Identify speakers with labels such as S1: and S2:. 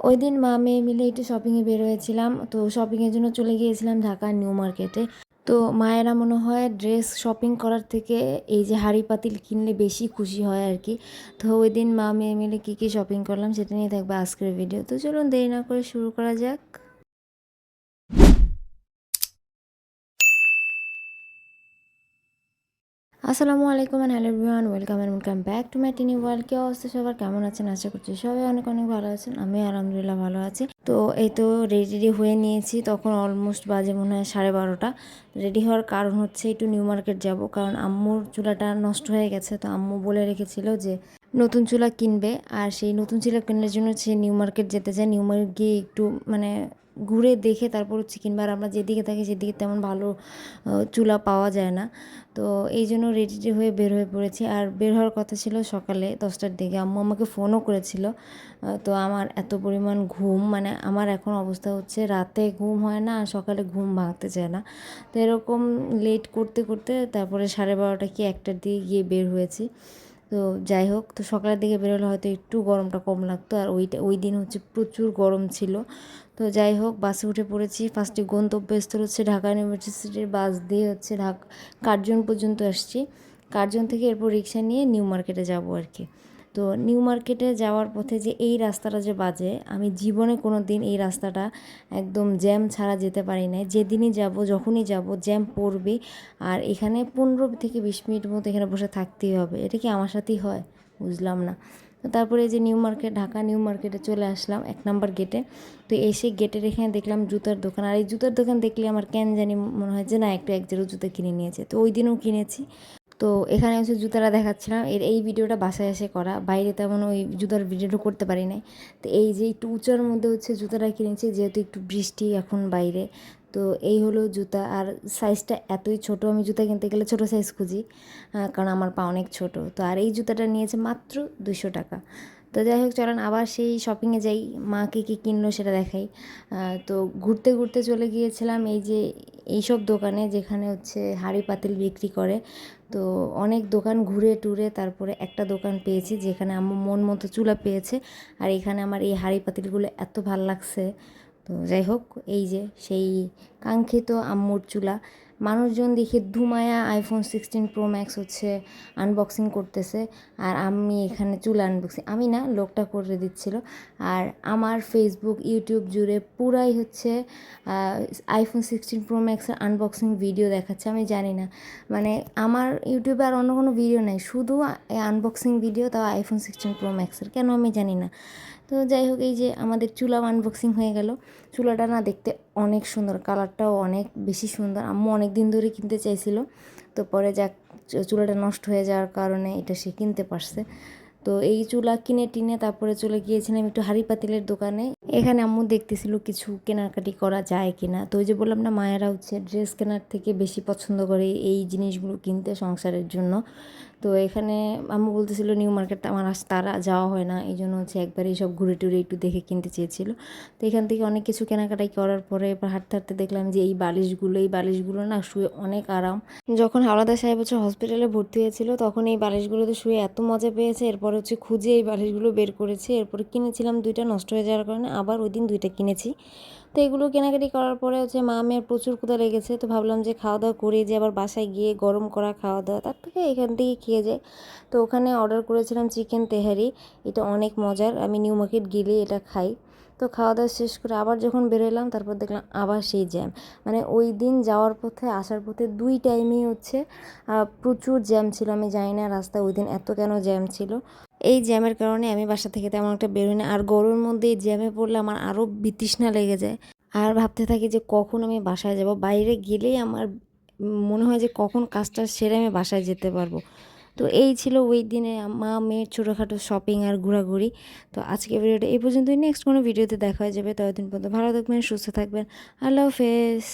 S1: ওই দিন মা মেয়ে মিলে একটু শপিংয়ে বের হয়েছিলাম। তো শপিংয়ের জন্য চলে গিয়েছিলাম ঢাকার নিউ মার্কেটে। তো মায়েরা মনে হয় ড্রেস শপিং করার থেকে এই যে হাঁড়ি পাতিল কিনলে বেশি খুশি হয় আর কি। তো ওই দিন মা মেয়ে মিলে কী কী শপিং করলাম সেটা নিয়ে থাকবে আজকের ভিডিও। তো চলুন দেরি না করে শুরু করা যাক। আসসালামু আলাইকুম and hello everyone, welcome back to my tiny world. কি অবস্থা সবার, কেমন আছেন? আশা করছি সবাই অনেক অনেক ভালো আছেন। আমি আলহামদুলিল্লাহ ভালো আছি। তো এই তো রেডি হয়ে নিয়েছি, তখন অলমোস্ট বাজে মনে হয় 12:30। রেডি হওয়ার কারণ হচ্ছে একটু নিউ মার্কেট যাব, কারণ আম্মুর চুলাটা নষ্ট হয়ে গেছে। তো আম্মু বলে রেখেছিল যে নতুন চুলা কিনবে, আর সেই নতুন চুলা কেনার জন্য সে নিউ মার্কেট যেতে চায়। নিউ মার্কেট গিয়ে একটু মানে ঘুরে দেখে তারপর হচ্ছে কিনবে। আর আমরা যেদিকে থাকি সেদিকে তেমন ভালো চুলা পাওয়া যায় না। তো এই জন্য রেডি হয়ে বের হয়ে পড়েছি। আর বের হওয়ার কথা ছিল সকালে 10টার দিকে, আম্মু আমাকে ফোনও করেছিল। তো আমার এত পরিমাণ ঘুম, মানে আমার এখন অবস্থা হচ্ছে রাতে ঘুম হয় না আর সকালে ঘুম ভাঙতে চায় না। তো এরকম লেট করতে করতে তারপরে 12:30 কি 1টার দিকে গিয়ে বের হয়েছি। তো যাই হোক, তো সকালের দিকে বেরোলে হয়তো একটু গরমটা কম লাগতো, আর ওই দিন হচ্ছে প্রচুর গরম ছিল। তো যাই হোক, বাসে উঠে পড়েছি। ফার্স্টে গন্তব্যস্থল হচ্ছে ঢাকা ইউনিভার্সিটির বাস দিয়ে হচ্ছে কার্জন পর্যন্ত আসছি। কার্জন থেকে এরপর রিক্সা নিয়ে নিউ মার্কেটে যাব আর কি। তো নিউ মার্কেটে যাওয়ার পথে যে এই রাস্তাটা যে বাজে, আমি জীবনে কোনো দিন এই রাস্তাটা একদম জ্যাম ছাড়া যেতে পারি না। যেদিনই যাব, যখনই যাব, জ্যাম পড়বে। আর এখানে 15 থেকে 20 মিনিট মতো এখানে বসে থাকতেই হবে। এটা কি আমার সাথেই হয়? বুঝলাম না। তো তারপরে যে নিউ মার্কেট, ঢাকা নিউ মার্কেটে চলে আসলাম 1 নম্বর গেটে। তো এসে গেটের এখানে দেখলাম জুতার দোকান। আর এই জুতার দোকান দেখলে আমার কেন জানি মনে হয় যে না, একটু এক জোড়া জুতা কিনে নিয়েছে। তো ওই দিনও কিনেছি। তো এখানে হচ্ছে জুতাটা দেখাচ্ছিলাম। এই ভিডিওটা বাসায় এসে করা, বাইরে তেমন ওই জুতার ভিডিওটা করতে পারি নাই। তো এই যে একটু উঁচার মধ্যে হচ্ছে জুতাটা কিনেছি, যেহেতু একটু বৃষ্টি এখন বাইরে। তো এই হলো জুতা। আর সাইজটা এতই ছোট, আমি জুতা কিনতে গেলে ছোট সাইজ খুঁজি, কারণ আমার পা অনেক ছোট। তো আর এই জুতাটা নিয়েছে মাত্র 200 টাকা। তো যাই হোক, চলেন আবার সেই শপিংয়ে যাই, মা কী কী কিনলো সেটা দেখাই। তো ঘুরতে ঘুরতে চলে গিয়েছিলাম এই যে এইসব দোকানে, যেখানে হচ্ছে হাঁড়ি পাতিল বিক্রি করে। তো অনেক দোকান ঘুরে টুরে তারপরে একটা দোকান পেয়েছি, যেখানে আম্মু মন মতো চুলা পেয়েছে। আর এখানে আমার এই হাঁড়ি পাতিলগুলো এত ভাল লাগছে। তো যাই হোক, এই যে সেই কাঙ্ক্ষিত আম্মুর চুলা। মানুষজন দেখে ধুমায়া আইফোন 16 প্রো ম্যাক্স হচ্ছে আনবক্সিং করতেছে। আর আমি এখানে চুলা আনবক্সিং, আমি না, লোকটা করে দিচ্ছিল। আর আমার ফেসবুক ইউটিউব জুড়ে পুরাই হচ্ছে আইফোন 16 প্রো ম্যাক্সের আনবক্সিং ভিডিও দেখাচ্ছে। আমি জানি না, মানে আমার ইউটিউবে আর অন্য কোনো ভিডিও নেই, শুধু আনবক্সিং ভিডিও, তাও আইফোন 16 প্রো ম্যাক্সের, কেন আমি জানি না। তো যাই হোক, এই যে আমাদের চুলাও আনবক্সিং হয়ে গেল। চুলাটা না দেখতে অনেক সুন্দর, কালারটাও অনেক বেশি সুন্দর। আম্মু অনেক দিন ধরে কিনতে চাইছিল। তো পরে যাক, চুলাটা নষ্ট হয়ে যাওয়ার কারণে এটা সে কিনতে পারছে। তো এই চুলা কিনে টিনে তারপরে চলে গিয়েছিলাম একটু হাঁড়ি পাতিলের দোকানে। এখানে আম্মু দেখতেছিল কিছু কেনাকাটি করা যায় কিনা। তো ওই যে বললাম না, মায়েরা হচ্ছে ড্রেস কেনার থেকে বেশি পছন্দ করে এই জিনিসগুলো কিনতে সংসারের জন্য। তো এখানে আম্মু বলতেছিল নিউ মার্কেটটা আমার তারা যাওয়া হয় না, এই জন্য হচ্ছে একবারে সব ঘুরে টুরে একটু দেখে কিনতে চেয়েছিল। তো এখান থেকে অনেক কিছু কেনাকাটাই করার পরে এবার হাঁটতে হাঁটতে দেখলাম যে এই বালিশগুলো না শুয়ে অনেক আরাম। যখন হাওলাদার সাহেব হচ্ছে হসপিটালে ভর্তি হয়েছিল, তখন এই বালিশগুলোতে শুয়ে এত মজা পেয়েছে। এরপর হচ্ছে খুঁজে এই বালিশগুলো বের করেছি। এরপরে কিনেছিলাম 2টা, নষ্ট হয়ে যাওয়ার কারণে আবার ওই দিন 2টা কিনেছি। তো এগুলো কেনাকাটি করার পরে হচ্ছে মা মেয়ের প্রচুর ক্ষুধা লেগেছে। তো ভাবলাম যে খাওয়া দাওয়া করে যে আবার বাসায় গিয়ে গরম করা খাওয়া দাওয়া, তার থেকে এখান থেকে খেয়ে যায়। তো ওখানে অর্ডার করেছিলাম চিকেন তেহারি। এটা অনেক মজার, আমি নিউ মার্কেট গেলে এটা খাই। তো খাওয়া দাওয়া শেষ করে আবার যখন বেরোলাম, তারপর দেখলাম আবার সেই জ্যাম। মানে ওই দিন যাওয়ার পথে আসার পথে 2 টাইমেই হচ্ছে প্রচুর জ্যাম ছিল। আমি জানি না রাস্তা ওই দিন এত কেন জ্যাম ছিল। এই জ্যামের কারণে আমি বাসা থেকে তেমন একটা বেরোই না। আর গরমের মধ্যে এই জ্যামে পড়লে আমার আরও বিতৃষ্ণা লেগে যায়। আর ভাবতে থাকি যে কখন আমি বাসায় যাব। বাইরে গেলেই আমার মনে হয় যে কখন কাজটা সেরে আমি বাসায় যেতে পারবো। তো এই ছিল ওই দিনে মা মেয়ের ছোটোখাটো শপিং আর ঘোরাঘুরি। তো আজকে ভিডিওটা এই পর্যন্তই। নেক্সট কোনো ভিডিওতে দেখা হয়ে যাবে। ততদিন পর্যন্ত ভালো থাকবেন, সুস্থ থাকবেন। আল্লাহ হাফেজ।